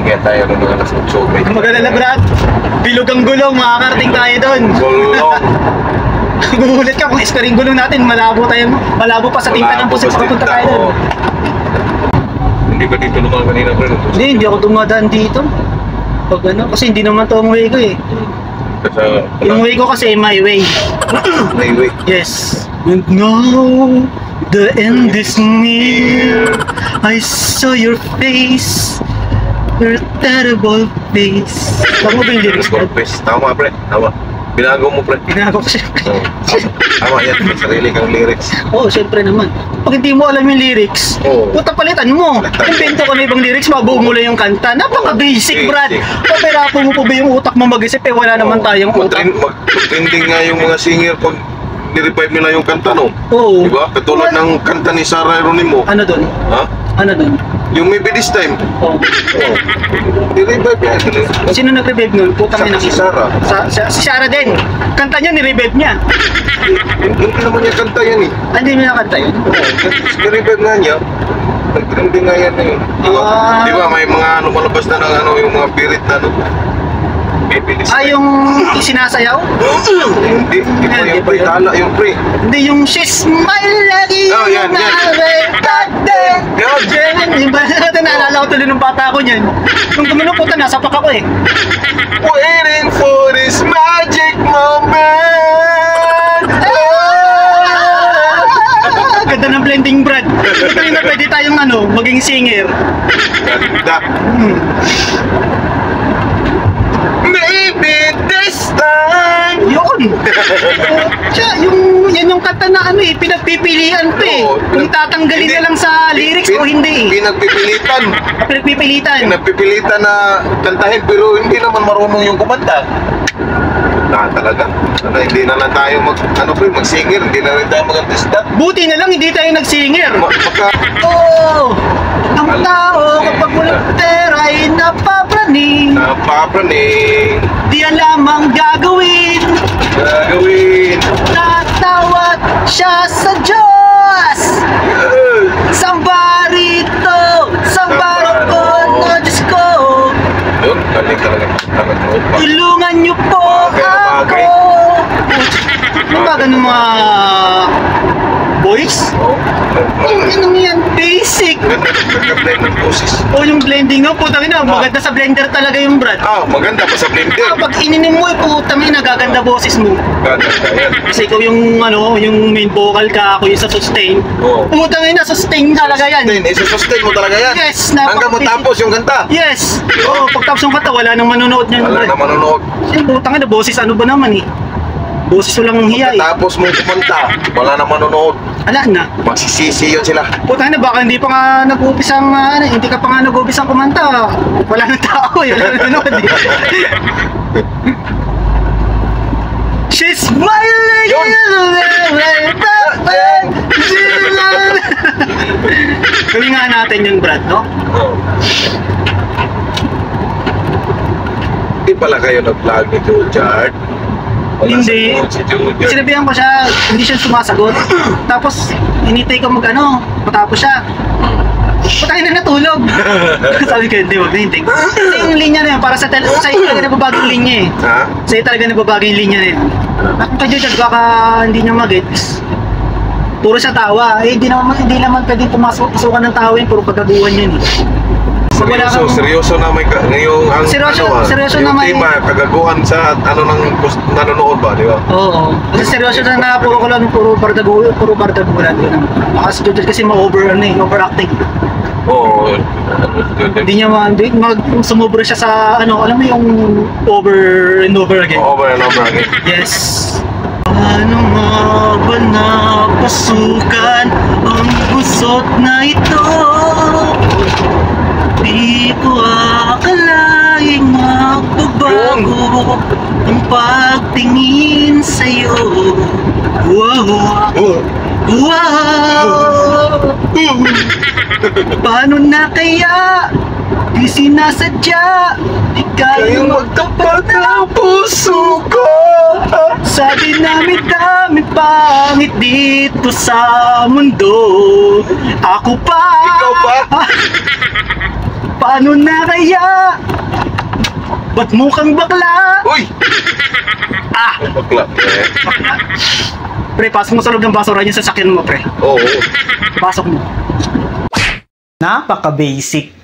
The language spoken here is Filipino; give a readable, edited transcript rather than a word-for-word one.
Kaya tayo ng mga alas 8. Mag-alala, Brad. Bilog ang gulong, makakarating tayo doon. Gulong. Gugulat ka kung iska rin gulong natin, malabo pa sa tinta ng pusit papunta tayo doon. Hindi ba dito naman kanina, bro? Hindi ako dumadaan dito. Pag ano, kasi hindi naman to ang way ko eh. Yung way ko kasi my way. My way. Yes. And now, the end is near. I saw your face. Your terrible face. Tama ba yung lyrics ko? Tama, pre. Tama. Binago mo, pre. Binago ko siya. Tama yan. May sarili kang lyrics. Oo, syempre naman. Pag hindi mo alam yung lyrics, puta palitan mo. Invento ka na ibang lyrics, mabuo mo lang yung kanta. Napaka-basic, Brad. Paperapo mo po ba yung utak mo mag-isip? Eh, wala naman tayong utak. Mag-trending nga yung mga singer pag ni-revive nila yung kanta, no? Oo. Diba? Katulad ng kanta ni Sarah Geronimo. Ano dun? Ha? Ano dun? Yung Maybe This Time. Oo. Ni-revive niya. Sino nag-revive nun? Putang ina. Si Sarah. Si Sarah din. Kanta niya, ni-revive niya. Hindi naman niya kanta yan eh. Hindi mo nakanta yun? Ni-revive nga niya. Nag-trending nga yan eh. Diba may mga ano malabas na ng ano, yung mga birit na ano. Yung sinasayaw? Hindi pa yung pre, tala yung pre. Hindi yung she's my lady. Oh, yan. Yung ba natin, naalala ko tuloy ng bata ko niyan. Nung gumano po, nasa pak ako eh. Waiting for this magic moment. Ganda ng blending, Brad. Ito yung na pwede tayong ano, maging singer. Ganda. Maybe this time. Yun. Yan yung kanta na ano eh, pinagpipilian pa eh. Kung tatanggalin na lang sa lyrics o hindi eh. Pinagpipilitan na kantahin pero hindi naman marunong yung kumanta. Talaga. Hindi na lang tayo mag-singer, hindi na rin tayo mag-artista. Buti na lang hindi tayo nag-singer. Oo. Ang tao kapag walang pera ay napapraning. Di alam ang gagawin. Natawat siya sa Diyos. Samba rito, samba ko, no Diyos ko. Yun, galing talaga. Tulungan niyo po ako. Ano ba ganun mga boys? Ano yan? Basic! Ganda ng boses. Yung blending no? Putang ina, maganda sa blender talaga yung Brad. Maganda pa sa blender. Pag ininim mo, putang ina, gaganda boses mo. Ganda yan. Kasi ikaw yung main vocal ka, ako yung sa sustain. Putang ina, sustain talaga yan. Isa-sustain mo talaga yan. Yes! Hanggang matapos yung kanta. Yes! Pagtapos yung kanta, wala nang manonood niyan. Wala nang manonood. Putang ina, boses ano ba naman eh? Boses mo lang ang hiya eh. Tapos mong kumanta, wala nang manonood. Ala na. Magsisisi yun sila. Putang ina, baka hindi pa nga nag-uupisang, hindi ka pa nga nag-uupisang kumanta. Wala nang tao eh. Wala nang nanonood eh. She's smiling. Gawin nga natin yun, Brad, no? Hindi pala kayo nag-vlog ni Jujard. Hindi. Sinabihan ko siya, hindi siya sumasagot. Tapos, hinitay ko matapos siya. Patay na natulog. Sabi ko, hindi, wag na hintay. Kasi yung linya na yun, para sa'yo talaga nababago yung linya eh. Sa'yo talaga nababago yung linya na yun. Kung ka-judge, baka hindi niya mag-gets. Puro siya tawa. Hindi naman pwedeng pasukan ng tawa yun, puro pagkaguhan yun eh. Seryoso na may ngayong seryoso yung na may tema, kagaguhan sa nanonood ba, di ba? Oo. Kasi seryoso na puro bardagulan yun. Kasi overacting. Oo. Hindi niya sumubra siya sa alam mo yung over and over again. Over and over again. Yes. Paano nga ba napasukan ang gusot na ito? Di ko akalaing magbabago ang pagtingin sa'yo. Wow! Paano na kaya? Di sinasadya, di kayo magtapat ng puso ko. Sa dinami-dami pangit dito sa mundo, ako pa. Ikaw pa? Paano na kaya? Ba't mukhang bakla? Uy! Ah! Bakla. Pre, pasok mo sa loob ng basura yung sasakyan mo, pre. Oo. Pasok mo. Napaka-basic.